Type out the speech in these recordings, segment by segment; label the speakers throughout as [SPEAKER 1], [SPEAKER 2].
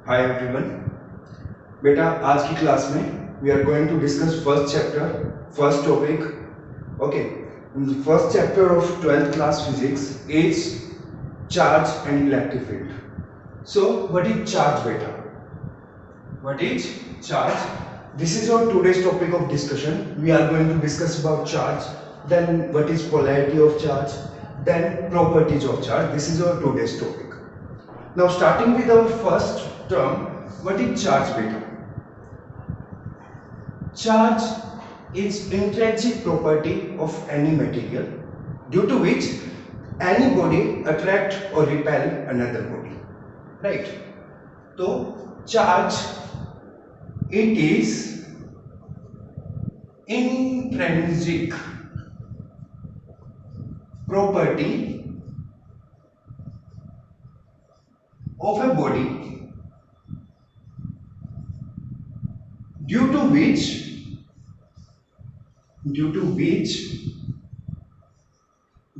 [SPEAKER 1] Hi everyone. बेटा आज की क्लास में we are going to discuss first chapter, first topic. Okay, first chapter of 12th class physics is charge and electric field. So what is charge बेटा? What is charge? This is our today's topic of discussion. We are going to discuss about charge, then what is polarity of charge, then properties of charge. This is our today's topic. Now starting with our first term, what is charge beta? Charge is intrinsic property of any material due to which any body attract or repel another body. Right? So charge, it is intrinsic property of a body due to which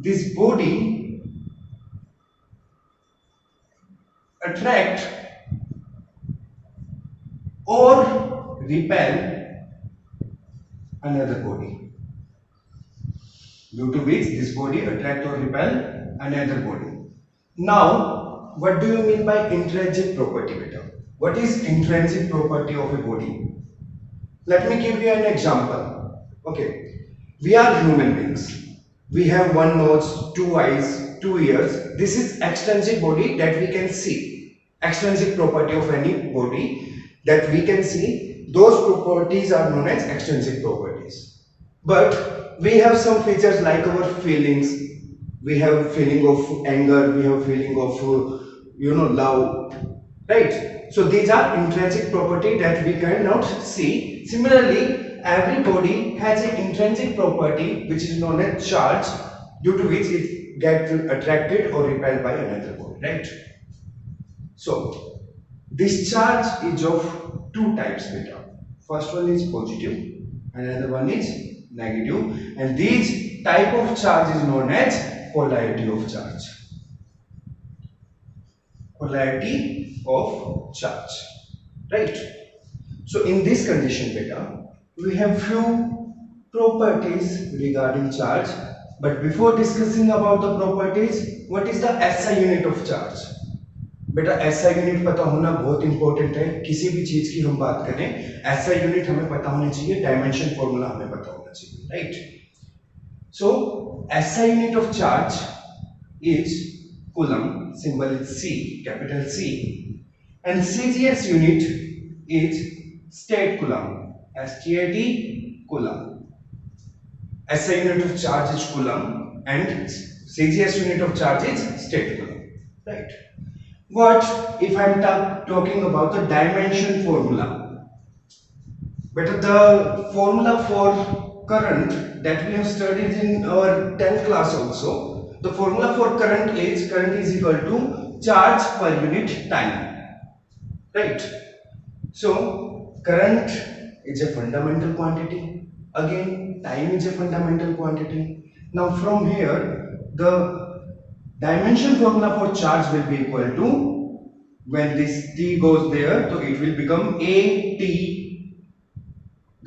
[SPEAKER 1] this body attract or repel another body, due to which this body attract or repel another body. Now what do you mean by intrinsic property beta? What is intrinsic property of a body? Let me give you an example. Okay, we are human beings. We have one nose, two eyes, two ears. This is extrinsic body that we can see. Extrinsic property of any body that we can see, those properties are known as extrinsic properties. But we have some features like our feelings. We have feeling of anger, we have feeling of love, right? So these are intrinsic property that we cannot see. Similarly, every body has an intrinsic property which is known as charge, due to which it gets attracted or repelled by another body, right? So this charge is of two types beta. First one is positive and another one is negative, and these type of charge is known as polarity of charge. Polarity of charge, right? So in this condition beta, we have few properties regarding charge, but before discussing about the properties, what is the SI unit of charge? बेटा SI unit पता होना बहुत important है। किसी भी चीज की हम बात करें, एसआई यूनिट हमें पता होनी चाहिए, डायमेंशन फॉर्मूला हमें पता होना चाहिए, right? So SI unit of charge is coulomb, symbol is C, capital C, and CGS unit is stat coulomb, STAT coulomb. SI unit of charge is coulomb and CGS unit of charge is stat coulomb, right? What if I am talking about the dimension formula? But the formula for current that we have studied in our 10th class also, the formula for current is equal to charge per unit time, right? So current is a fundamental quantity, again time is a fundamental quantity. Now from here the dimension formula for charge will be equal to, when this t goes there, so it will become at.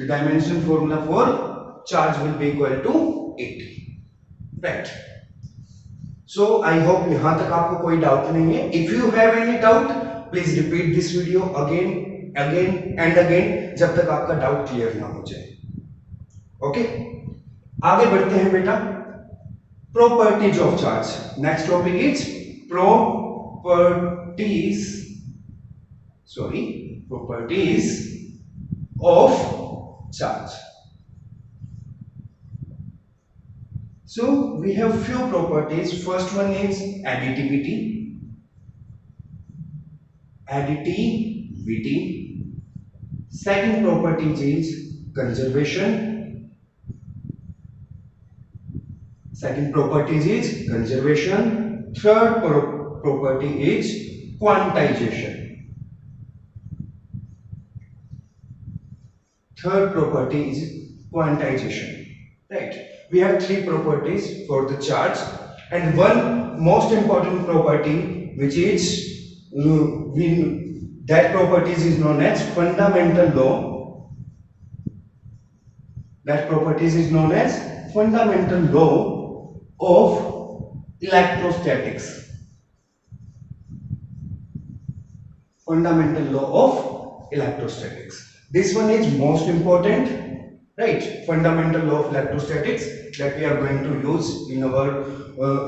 [SPEAKER 1] The dimension formula for charge will be equal to at, right? So I hope यहाँ तक आपको कोई doubt नहीं है. If you have any doubt, please repeat this video again and again जब तक आपका doubt clear ना हो जाए. ओके, आगे बढ़ते हैं बेटा. Properties of charge. Next topic is properties of charge. So we have few properties. First one is additivity. Second property is conservation. Third property is quantization. Right? We have three properties for the charge, and one most important property which is we That properties is known as fundamental law. That properties is known as fundamental law of electrostatics. Fundamental law of electrostatics. This one is most important, right? Fundamental law of electrostatics that we are going to use in our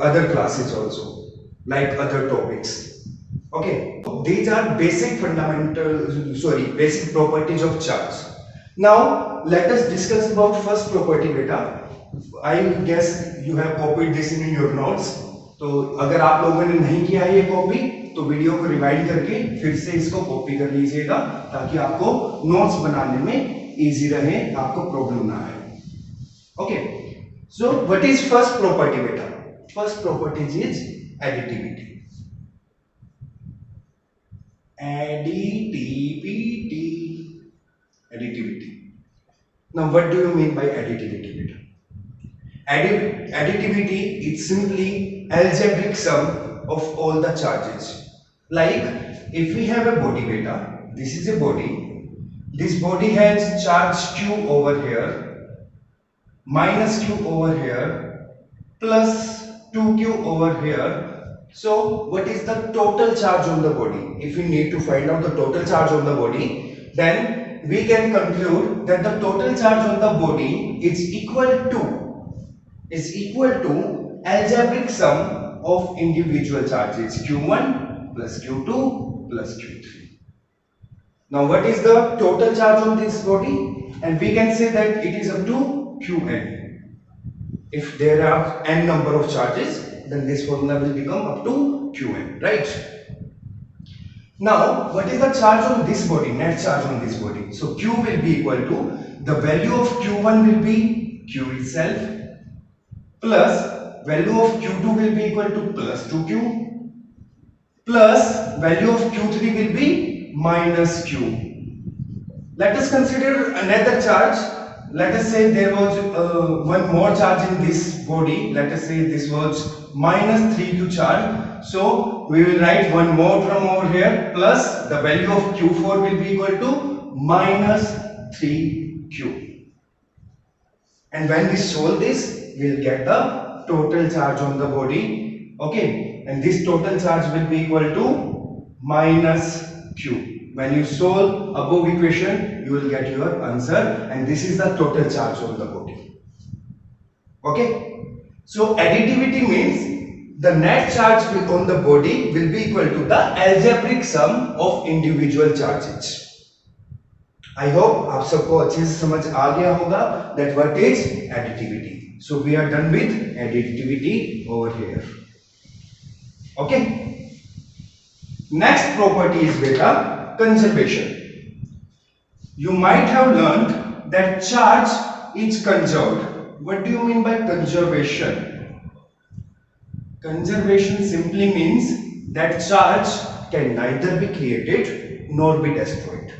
[SPEAKER 1] other classes also, like other topics. Okay, these are basic basic properties of charge. Now let us discuss about first property, beta. I guess you have copied this in your notes. तो अगर आप लोगों ने नहीं किया है ये copy तो वीडियो को रिवाइंड करके फिर से इसको कॉपी कर लीजिएगा ताकि आपको नोट्स बनाने में इजी रहे, आपको प्रॉब्लम ना आए. Okay, so what is first property बेटा? First property is additivity. Additivity. Now what do you mean by additivity, beta? Additivity is simply algebraic sum of all the charges. Like if we have a body, beta, this is a body. This body has charge q over here, minus q over here, plus 2q over here. So what is the total charge on the body? If we need to find out the total charge on the body, then we can conclude that the total charge on the body is equal to algebraic sum of individual charges q1 plus q2 plus q3. Now what is the total charge on this body? And we can say that it is up to qn. If there are n number of charges, then this formula will become up to qn, right? Now what is the charge on this body, net charge on this body? So q will be equal to the value of q1 will be q itself, plus value of q2 will be equal to plus 2q, plus value of q3 will be minus q. Let us consider another charge. Let us say there was one more charge in this body. Let us say this was minus 3q charge. So we will write one more from over here, plus the value of q4 will be equal to minus 3q. And when we solve this, we will get the total charge on the body. Okay, and this total charge will be equal to minus q. When you solve above equation, you will get your answer, and this is the total charge on the body. Okay, so additivity means the net charge on the body will be equal to the algebraic sum of individual charges. I hope आप सबको अच्छे से समझ आ गया होगा that what is additivity. So we are done with additivity over here. Okay. Next property is beta conservation. You might have learned that charge is conserved. What do you mean by conservation? Conservation simply means that charge can neither be created nor be destroyed.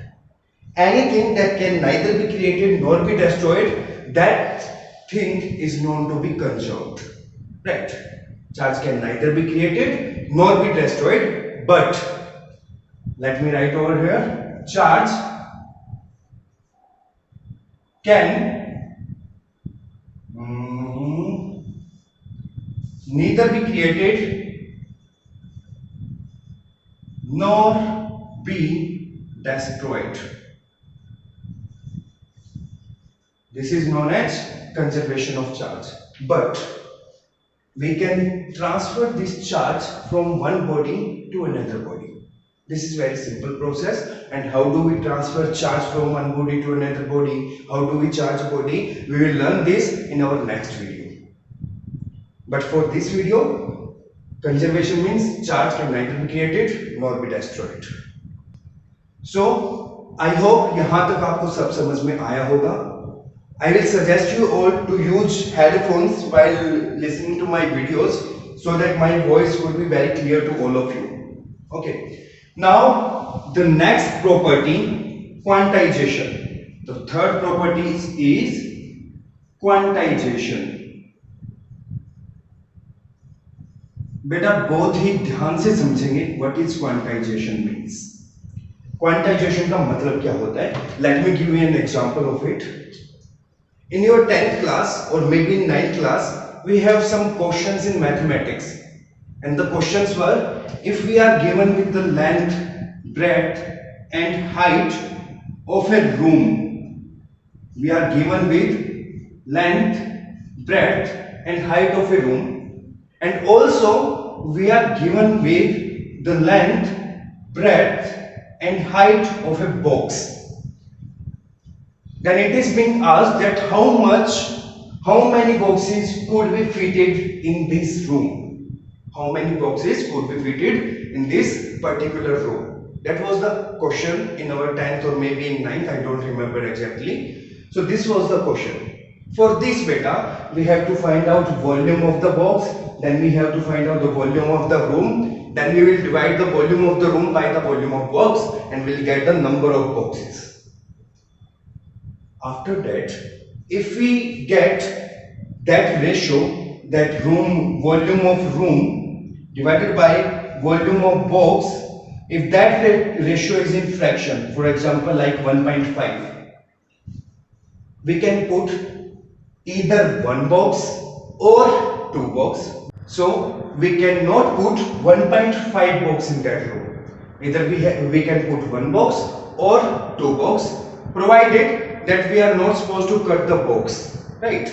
[SPEAKER 1] Anything that can neither be created nor be destroyed, that thing is known to be conserved. Right? Charge can neither be created nor be destroyed, but let me write over here, charge can neither be created nor be destroyed. This is known as conservation of charge. But we can transfer this charge from one body to another body. This is very simple process. And how do we transfer charge from one body to another body? How do we charge a body? We will learn this in our next video. But for this video, conservation means charge can neither be created nor be destroyed. So I hope यहाँ तक आपको सब समझ में आया होगा. I will suggest you all to use headphones while listening to my videos so that my voice would be very clear to all of you. Okay. Now the next property, quantization. The third property is quantization. बेटा बहुत ही ध्यान से समझेंगे what is quantization means. Quantization का मतलब क्या होता है? Let me give you an example of it. In your 10th class or maybe in 9th class, we have some questions in mathematics, and the questions were, if we are given with the length, breadth and height of a room, we are given with length, breadth and height of a room, and also we are given with the length, breadth and height of a box. Then it is being asked that how many boxes could be fitted in this room? How many boxes could be fitted in this particular room? That was the question in our 10th or maybe in 9th, I don't remember exactly. So this was the question. For this beta, we have to find out volume of the box, then we have to find out the volume of the room, then we will divide the volume of the room by the volume of box and we'll get the number of boxes. After that, if we get that ratio, that volume of room divided by volume of box, if that ratio is in fraction, for example like 1.5, we can put either one box or two box. So we cannot put 1.5 box in that room. Either we can put one box or two box, provided that we are not supposed to cut the box, right?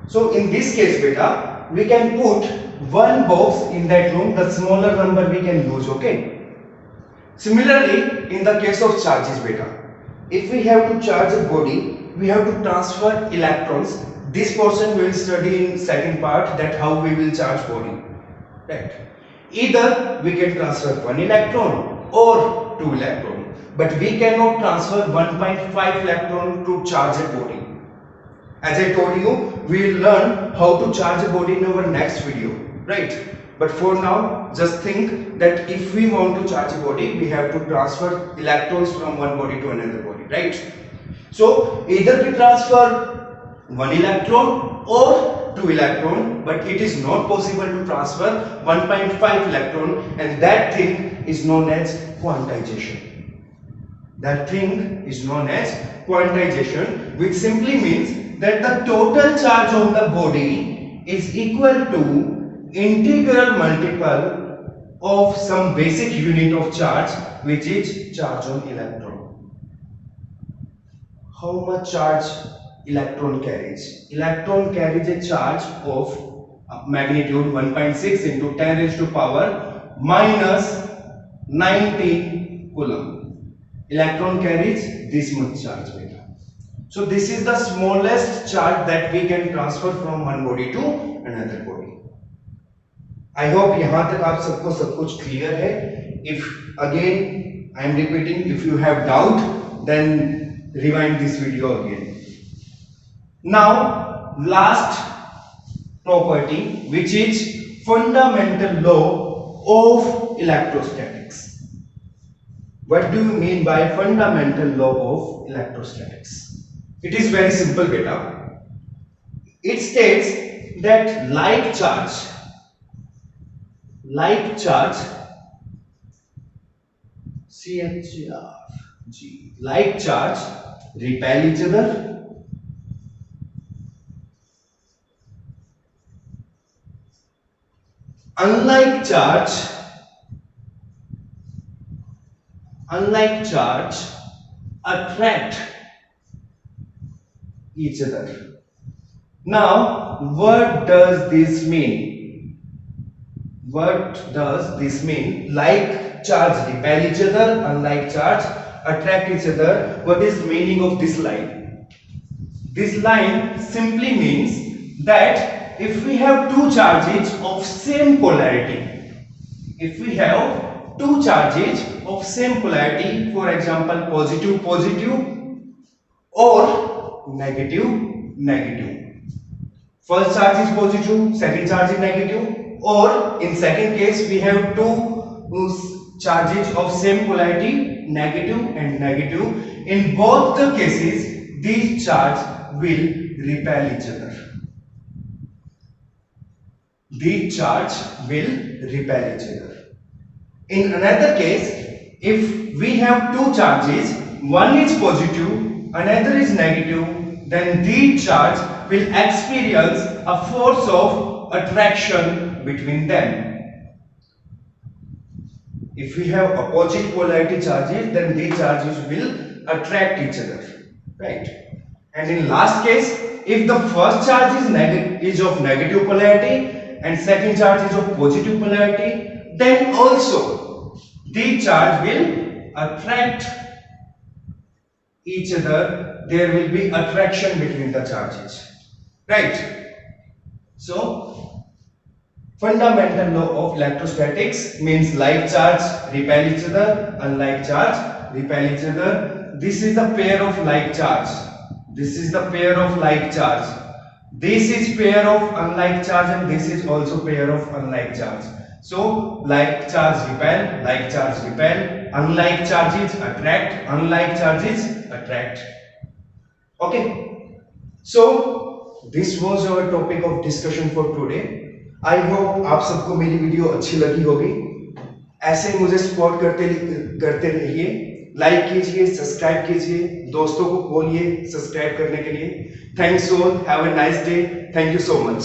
[SPEAKER 1] So in this case beta, we can put one box in that room, the smaller number we can use, okay? Similarly, in the case of charges beta, if we have to charge a body, we have to transfer electrons. This portion we will study in second part, that how we will charge body, right? Either we can transfer one electron or two electron, but we cannot transfer 1.5 electron to charge a body. As I told you, we will learn how to charge a body in our next video, right? But for now, just think that if we want to charge a body, we have to transfer electrons from one body to another body, right? So either we transfer one electron or two electron, but it is not possible to transfer 1.5 electron, and that thing is known as quantization. That thing is known as quantization, which simply means that the total charge on the body is equal to integral multiple of some basic unit of charge, which is charge on electron. How much charge electron carries? Electron carries a charge of magnitude 1.6 into 10 raised to power minus 19 coulomb. Electron carries this much charge beta. So this is the smallest charge that we can transfer from one body to another body. I hope यहाँ तक आप सबको सब कुछ clear है. If again I am repeating, if you have doubt, then rewind this video again. Now last property, which is fundamental law of electrostatics. What do you mean by fundamental law of electrostatics? It is very simple beta. It states that like charge CHRG, like charge repel each other, unlike charge attract each other. Now what does this mean? Like charge repel each other, unlike charge attract each other. What is the meaning of this line? This line simply means that if we have two charges of same polarity, for example positive or negative, first charge is positive, second charge is negative, or in second case we have two charges of same polarity, negative and negative. In both the cases these charges will repel each other. In another case, if we have two charges, one is positive, another is negative, then these charge will experience a force of attraction between them. If we have opposite polarity charges, then these charges will attract each other, right? And in last case, if the first charge is of negative polarity and second charge is of positive polarity, then also the charge will attract each other. There will be attraction between the charges, right? So fundamental law of electrostatics means like charge repel each other, unlike charge repel each other. This is the pair of like charge. This is the pair of like charge. This is pair of unlike charge, and this is also pair of unlike charge. So like charge repel, like charge repel, unlike charges attract, unlike charges attract. Okay. So this was our topic of discussion for today. I hope आप सबको मेरी video अच्छी लगी होगी. ऐसे ही मुझे support करते रहिए. लाइक कीजिए, सब्सक्राइब कीजिए, दोस्तों को बोलिए सब्सक्राइब करने के लिए. Thanks all, have a nice day. Thank you so much.